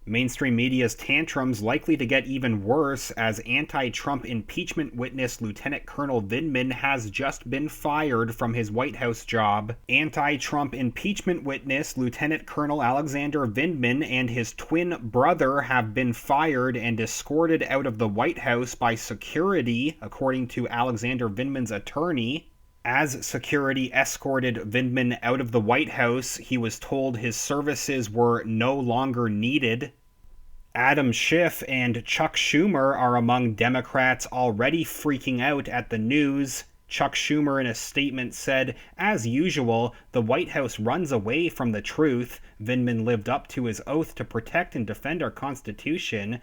Mainstream media's tantrums likely to get even worse as anti-Trump impeachment witness Lieutenant Colonel Vindman has just been fired from his White House job. Anti-Trump impeachment witness Lieutenant Colonel Alexander Vindman and his twin brother have been fired and escorted out of the White House by security, according to Alexander Vindman's attorney. As security escorted Vindman out of the White House, he was told his services were no longer needed. Adam Schiff and Chuck Schumer are among Democrats already freaking out at the news. Chuck Schumer in a statement said, "As usual, the White House runs away from the truth. Vindman lived up to his oath to protect and defend our Constitution."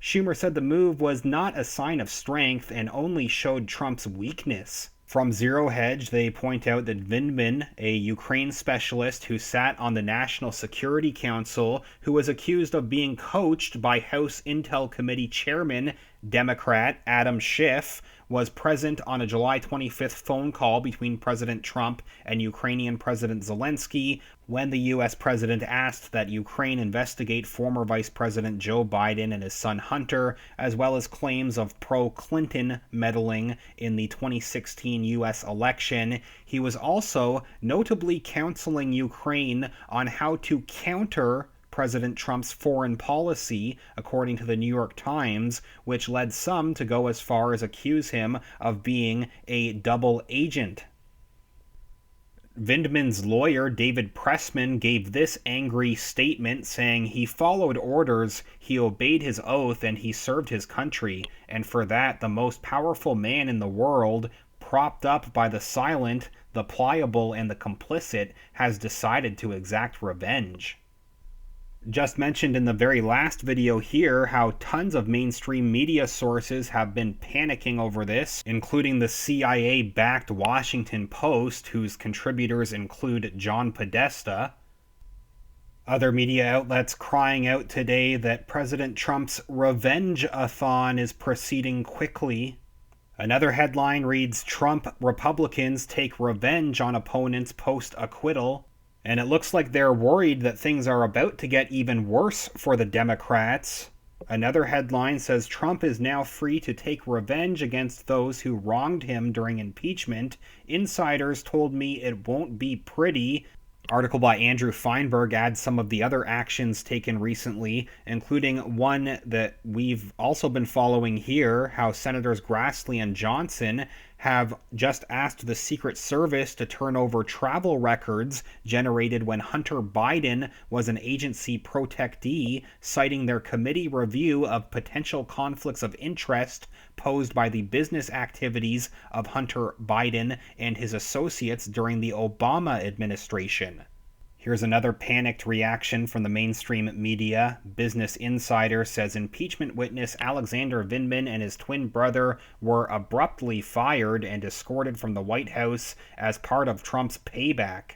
Schumer said the move was not a sign of strength and only showed Trump's weakness. From Zero Hedge, they point out that Vindman, a Ukraine specialist who sat on the National Security Council, who was accused of being coached by House Intel Committee Chairman, Democrat Adam Schiff, was present on a July 25th phone call between President Trump and Ukrainian President Zelensky when the U.S. president asked that Ukraine investigate former Vice President Joe Biden and his son Hunter, as well as claims of pro-Clinton meddling in the 2016 U.S. election. He was also notably counseling Ukraine on how to counter President Trump's foreign policy, according to the New York Times, which led some to go as far as accuse him of being a double agent. Vindman's lawyer, David Pressman, gave this angry statement saying he followed orders, he obeyed his oath, and he served his country, and for that the most powerful man in the world, propped up by the silent, the pliable, and the complicit, has decided to exact revenge. Just mentioned in the very last video here how tons of mainstream media sources have been panicking over this, including the CIA-backed Washington Post, whose contributors include John Podesta. Other media outlets crying out today that President Trump's revenge-a-thon is proceeding quickly. Another headline reads, "Trump Republicans take revenge on opponents post-acquittal." And it looks like they're worried that things are about to get even worse for the Democrats. Another headline says Trump is now free to take revenge against those who wronged him during impeachment. Insiders told me it won't be pretty. Article by Andrew Feinberg adds some of the other actions taken recently, including one that we've also been following here, how Senators Grassley and Johnson have just asked the Secret Service to turn over travel records generated when Hunter Biden was an agency protectee, citing their committee review of potential conflicts of interest posed by the business activities of Hunter Biden and his associates during the Obama administration. Here's another panicked reaction from the mainstream media. Business Insider says impeachment witness Alexander Vindman and his twin brother were abruptly fired and escorted from the White House as part of Trump's payback.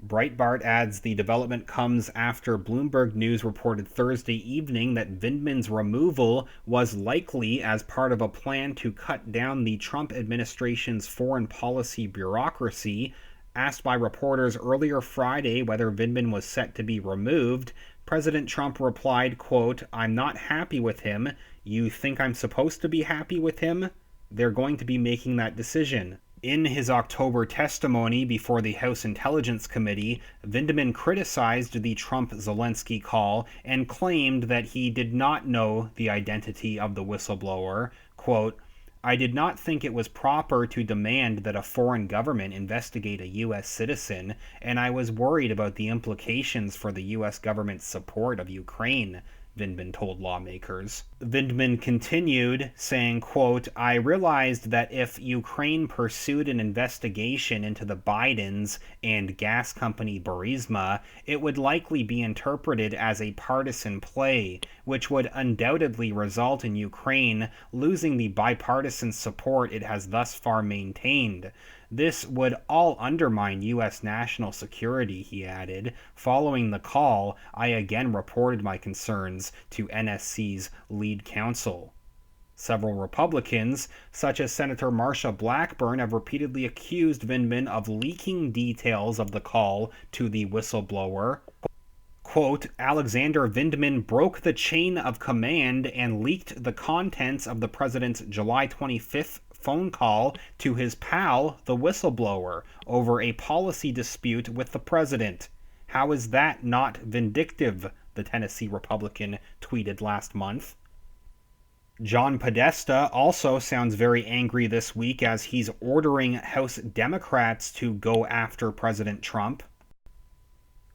Breitbart adds the development comes after Bloomberg News reported Thursday evening that Vindman's removal was likely as part of a plan to cut down the Trump administration's foreign policy bureaucracy. Asked by reporters earlier Friday whether Vindman was set to be removed, President Trump replied, quote, "I'm not happy with him. You think I'm supposed to be happy with him? They're going to be making that decision." In his October testimony before the House Intelligence Committee, Vindman criticized the Trump-Zelensky call and claimed that he did not know the identity of the whistleblower. Quote, "I did not think it was proper to demand that a foreign government investigate a U.S. citizen, and I was worried about the implications for the U.S. government's support of Ukraine," Vindman told lawmakers. Vindman continued, saying, quote, "I realized that if Ukraine pursued an investigation into the Bidens and gas company Burisma, it would likely be interpreted as a partisan play, which would undoubtedly result in Ukraine losing the bipartisan support it has thus far maintained. This would all undermine U.S. national security," he added. "Following the call, I again reported my concerns to NSC's lead counsel." Several Republicans, such as Senator Marsha Blackburn, have repeatedly accused Vindman of leaking details of the call to the whistleblower. quote, Alexander Vindman broke the chain of command and leaked the contents of the president's July 25th phone call to his pal, the whistleblower, over a policy dispute with the president. How is that not vindictive? The Tennessee Republican tweeted last month. John Podesta also sounds very angry this week as he's ordering House Democrats to go after President Trump.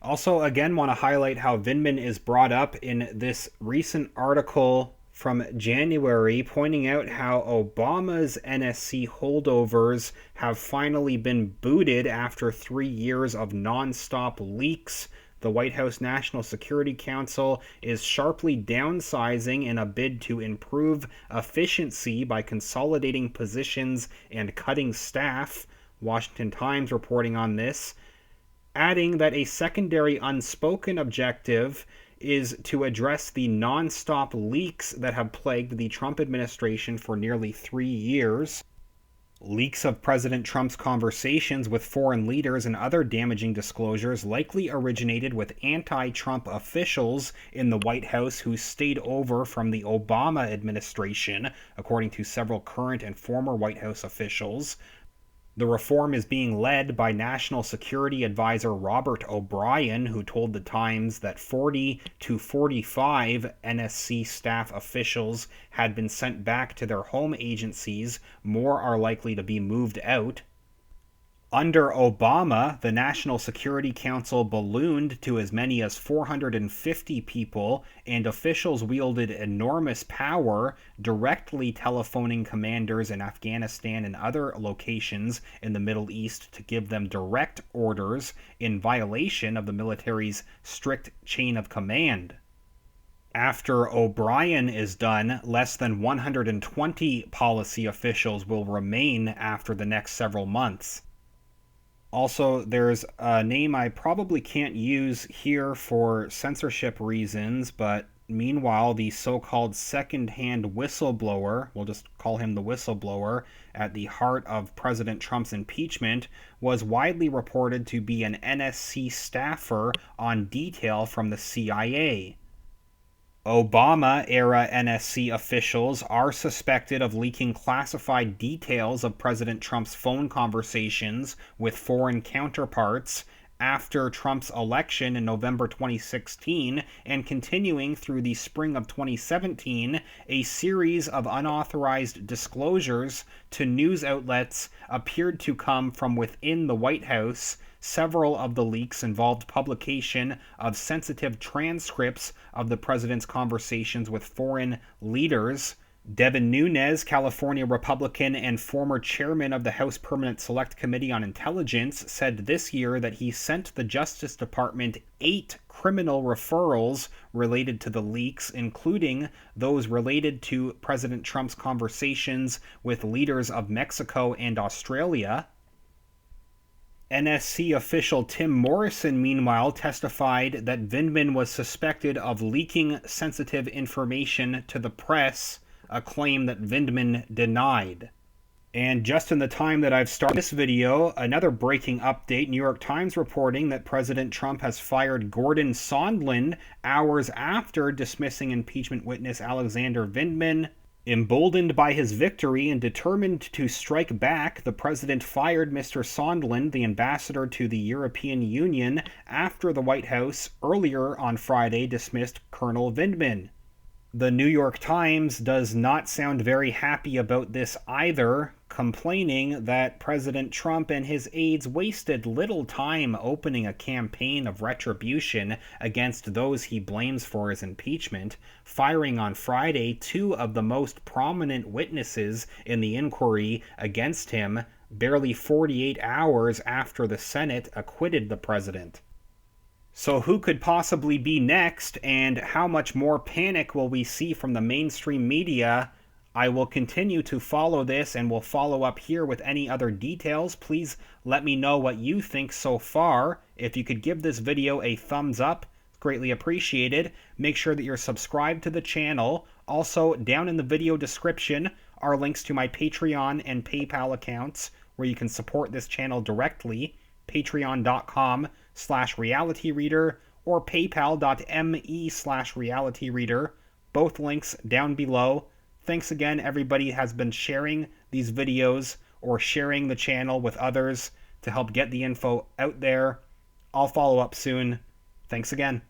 Also, again, want to highlight how Vindman is brought up in this recent article from January, pointing out how Obama's NSC holdovers have finally been booted after 3 years of nonstop leaks. The White House National Security Council is sharply downsizing in a bid to improve efficiency by consolidating positions and cutting staff. Washington Times reporting on this, adding that a secondary unspoken objective is to address the nonstop leaks that have plagued the Trump administration for nearly 3 years. Leaks of President Trump's conversations with foreign leaders and other damaging disclosures likely originated with anti-Trump officials in the White House who stayed over from the Obama administration, according to several current and former White House officials. The reform is being led by National Security Advisor Robert O'Brien, who told The Times that 40 to 45 NSC staff officials had been sent back to their home agencies. More are likely to be moved out. Under Obama, the National Security Council ballooned to as many as 450 people, and officials wielded enormous power, directly telephoning commanders in Afghanistan and other locations in the Middle East to give them direct orders in violation of the military's strict chain of command. After O'Brien is done, less than 120 policy officials will remain after the next several months. Also, there's a name I probably can't use here for censorship reasons, but meanwhile, the so-called second-hand whistleblower, we'll just call him the whistleblower, at the heart of President Trump's impeachment, was widely reported to be an NSC staffer on detail from the CIA. Obama-era NSC officials are suspected of leaking classified details of President Trump's phone conversations with foreign counterparts after Trump's election in November 2016 and continuing through the spring of 2017. A series of unauthorized disclosures to news outlets appeared to come from within the White House. Several of the leaks involved publication of sensitive transcripts of the president's conversations with foreign leaders. Devin Nunes, California Republican and former chairman of the House Permanent Select Committee on Intelligence, said this year that he sent the Justice Department 8 criminal referrals related to the leaks, including those related to President Trump's conversations with leaders of Mexico and Australia. NSC official Tim Morrison, meanwhile, testified that Vindman was suspected of leaking sensitive information to the press, a claim that Vindman denied. And just in the time that I've started this video, another breaking update, New York Times reporting that President Trump has fired Gordon Sondland hours after dismissing impeachment witness Alexander Vindman. Emboldened by his victory and determined to strike back, the president fired Mr. Sondland, the ambassador to the European Union, after the White House earlier on Friday dismissed Colonel Vindman. The New York Times does not sound very happy about this either, complaining that President Trump and his aides wasted little time opening a campaign of retribution against those he blames for his impeachment, firing on Friday 2 of the most prominent witnesses in the inquiry against him, barely 48 hours after the Senate acquitted the president. So who could possibly be next, and how much more panic will we see from the mainstream media? I will continue to follow this and will follow up here with any other details. Please let me know what you think so far. If you could give this video a thumbs up, greatly appreciated. Make sure that you're subscribed to the channel. Also, down in the video description are links to my Patreon and PayPal accounts where you can support this channel directly. Patreon.com/realityreader or paypal.me/realityreader. Both links down below. Thanks again, everybody has been sharing these videos or sharing the channel with others to help get the info out there. I'll follow up soon. Thanks again.